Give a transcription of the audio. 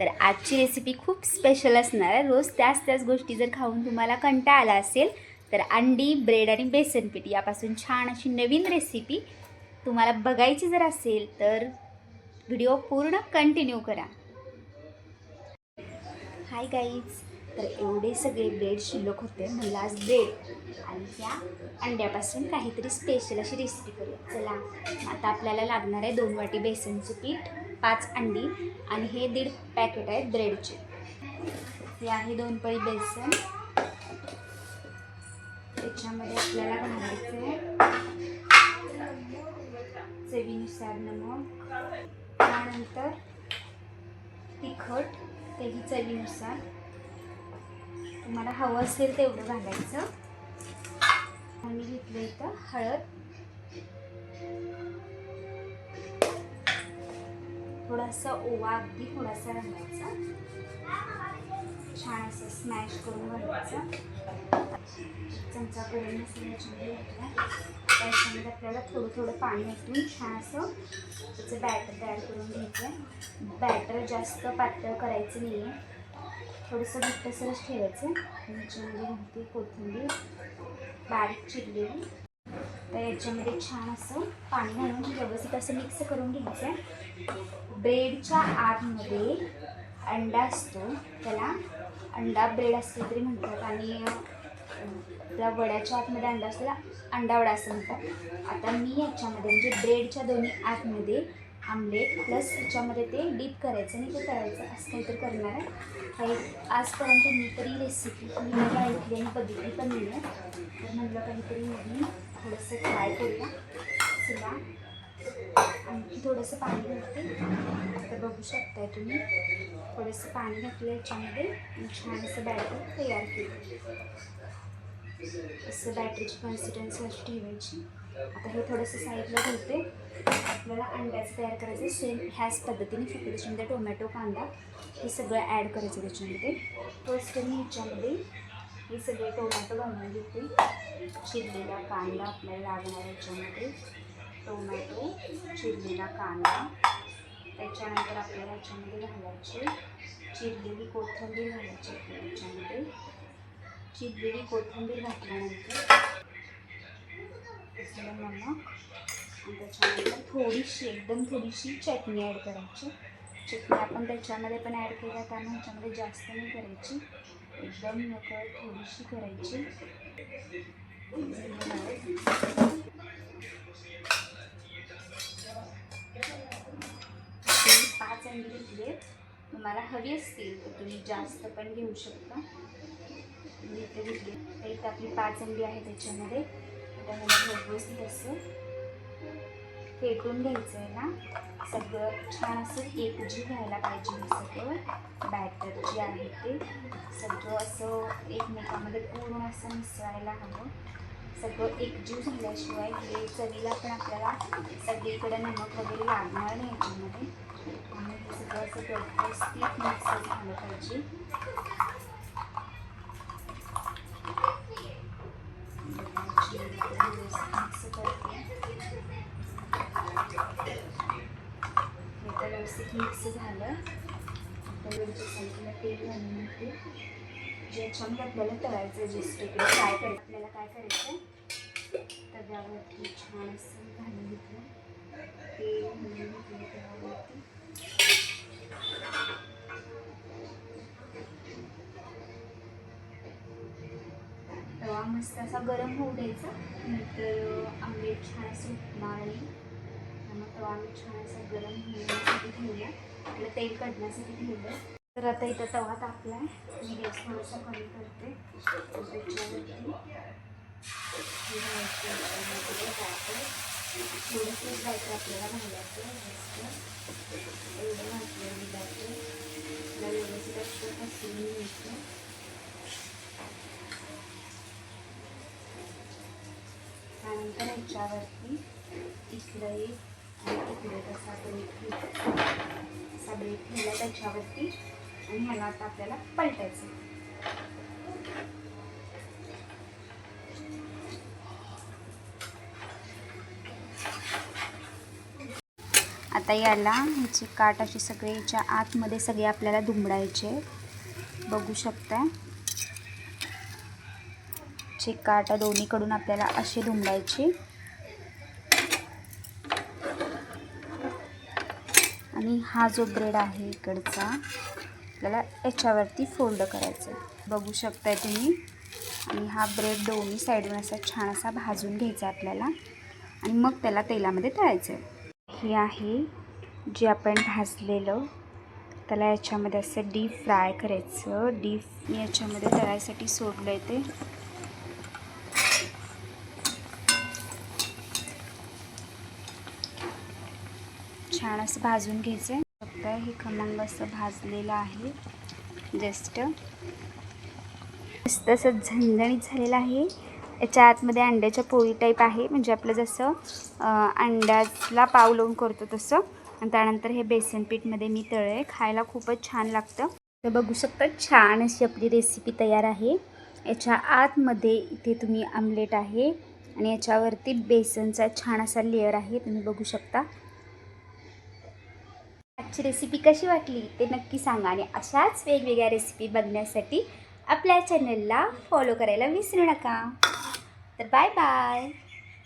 तर आजची रेसिपी खूप स्पेशल असणार आहे. रोज त्याच गोष्टी जर खाऊन तुम्हाला कंटाळा आला असेल तर अंडी, ब्रेड आणि बेसन पीठ यापासून छान अशी नवीन रेसिपी तुम्हाला बघायची जर असेल तर व्हिडिओ पूर्ण कंटिन्यू करा. हाय गाईज, तर एवढे सगळे ब्रेड शिल्लक होते, म्हणलं आज ब्रेड आणि त्या अंड्यापासून काहीतरी स्पेशल अशी रेसिपी करूया. चला, आता आपल्याला लागणार आहे 2 वाटी बेसनचं पीठ, 5 अंडी आणि हे 1.5 पॅकेट आहेत ब्रेडचे. हे आहे 2 पळी बेसन. त्याच्यामध्ये आपल्याला घालायचं आहे चवीनुसार नमक, त्यानंतर तिखट, तेही चवीनुसार. तुम्हाला हवं असेल तेवढं घालायचं. आणि घेतलं इथं हळद, थोडासा ओवा, अगदी थोडासा घालायचा. छान असं स्मॅश करून घालायचं. चमचा गरम मसाल्यामध्ये घातला. त्याच्यामध्ये आपल्याला थोडं पाणी ओतून छान असं त्याचं बॅटर तयार करून घ्यायचं. बॅटर जास्त पातळ करायचं नाही आहे, थोडंसं घट्टसरच ठेवायचं. याच्यामध्ये घालते कोथिंबीर बारीक चिरलेली. तर याच्यामध्ये छान असं पाणी घालून व्यवस्थित असं मिक्स करून घ्यायचं. ब्रेडच्या आतमध्ये अंडा असतो, त्याला अंडा ब्रेड असं तरी म्हणतात, आणि त्या वड्याच्या आतमध्ये अंडा असतो त्याला अंडा वडा असं म्हणतात. आता मी याच्यामध्ये म्हणजे ब्रेडच्या दोन्ही आतमध्ये आमलेट प्लस याच्यामध्ये ते डीप करायचं आणि ते तळायचं असं काहीतरी करणार आहे. काही आजपर्यंत मी तरी रेसिपी मी ऐकली आणि बघितली पण नाही आहे, तर म्हटलं काहीतरी नवीन थोडंसं ट्राय करूया. चला, आणखी थोडंसं पाणी घालते. आता बघू शकताय तुम्ही, थोडंसं पाणी घातलं याच्यामध्ये छान असं बॅटर तयार केलं. असं बॅटरीची कन्सिस्टन्सी अशी ठेवायची. आता हे थोडंसं साईडला ठेवते. आपल्याला अंड्याचं तयार करायचं सेम ह्याच पद्धतीने, फक्त त्याच्यामध्ये टोमॅटो, कांदा हे सगळं ॲड करायचं त्याच्यामध्ये. फर्स्ट मी ह्याच्यामध्ये हे सगळे टोमॅटो घालून घेते. चिरलेला कांदा आपल्याला लागणार याच्यामध्ये, टोमॅटो, चिरलेला कांदा. त्याच्यानंतर आपल्याला याच्यामध्ये घालायची चिरलेली कोथिंबीर घालायची. याच्यामध्ये चिरलेली कोथिंबीर घातल्यानंतर नमक, आणि त्याच्यानंतर एकदम थोडीशी चटणी ॲड करायची. चटणी आपण त्याच्यामध्ये पण ॲड केल्या, त्यामुळे ह्याच्यामध्ये जास्त नाही करायची, एकदम नकळत थोडीशी करायची. 5 अंडी घेतले. तुम्हाला हवी असतील तर तुम्ही जास्त पण घेऊ शकता. मी इथे घेतले, तर इथं आपली 5 अंडी आहे. त्याच्यामध्ये त्यामध्ये व्यवस्थित असं फेटून घ्यायचं आहे ना, सगळं छान असं एकजीव व्हायला पाहिजे. हे सगळं बॅटर जे आहे ते सगळं असं एकमेकांमध्ये पूर्ण असं मिसळायला हवं. सगळं एकजीव झाल्याशिवाय हे चवीला पण आपल्याला सगळीकडे नमक वगैरे लागणार नाही याच्यामध्ये. आणि हे सगळं असं व्यवस्थित मिक्स झालं पाहिजे. मिक्स करते. हे तर व्यवस्थित मिक्स झालं. तेल घालून घेते. ज्याच्यामध्ये आपल्याला तळायचं जस्ट इकडे फ्राय करायचं. आपल्याला काय करायचं, तव्यावरती छान असं घालून घेतलं, तेल घालून घेतलं तव्यावरती. तवा मस्त असा गरम होऊ द्यायचा, नंतर आमलेट छान असं उठणार नाही. त्यामुळे तवा आम्ही छान असं गरम होण्यासाठी ठेवला, आपलं तेल काढण्यासाठी ठेवलं. तर आता इथं तवा तापला आहे, मी गॅस थोडासा कमी करते. त्याच्यावरती थोडंसं बॅटर आपल्याला घालायचं. एवढं घातलेलं बॅटर आपल्याला व्यवस्थित असं पसरून घ्यायचं. त्यानंतर ह्याच्यावरती इकडे आणि इकडे तसा ब्रेड असा ब्रेड ठेवला त्याच्यावरती, आणि ह्याला आता आपल्याला पलटायचं. आता आता याला ह्याचे काठ असे सगळे याच्या आतमध्ये सगळे आपल्याला दुमडायचे, बघू शकता. चे काठ दोन्हीकडून आपल्याला असे दुमडायचे आणि हा जो ब्रेड आहे इकडचा आपल्याला याच्यावरती फोल्ड करायचा आहे, बघू शकताय तुम्ही. आणि हा ब्रेड दोन्ही साईडून असा छान असा भाजून घ्यायचा आपल्याला आणि मग त्याला तेलामध्ये तळायचं आहे. हे आहे जे आपण भाजलेलं, त्याला याच्यामध्ये असं डीप फ्राय करायचं. डीप याच्यामध्ये तळायसाठी सोडलं आहे ते. छान असं भाजून घ्यायचं आहे. बघताय हे खमंग असं भाजलेलं आहे. जस्ट असं झणझणीत झालेलं आहे. याच्या आतमध्ये अंड्याच्या पोळी टाईप आहे, म्हणजे आपलं जसं अंड्याला पाव लावून करतो तसं. आणि त्यानंतर हे बेसन पीठमध्ये मी तळे, खायला खूपच छान लागतं. तर बघू शकता छान अशी आपली रेसिपी तयार आहे. याच्या आतमध्ये इथे तुम्ही आमलेट आहे आणि याच्यावरती बेसनचा छान असा लेअर आहे, तुम्ही बघू शकता. आजची रेसिपी कशी वाटली ते नक्की सांगा आणि अशाच वेगवेगळ्या रेसिपी बघण्यासाठी आपल्या चॅनलला फॉलो करायला विसरू नका. तर बाय बाय.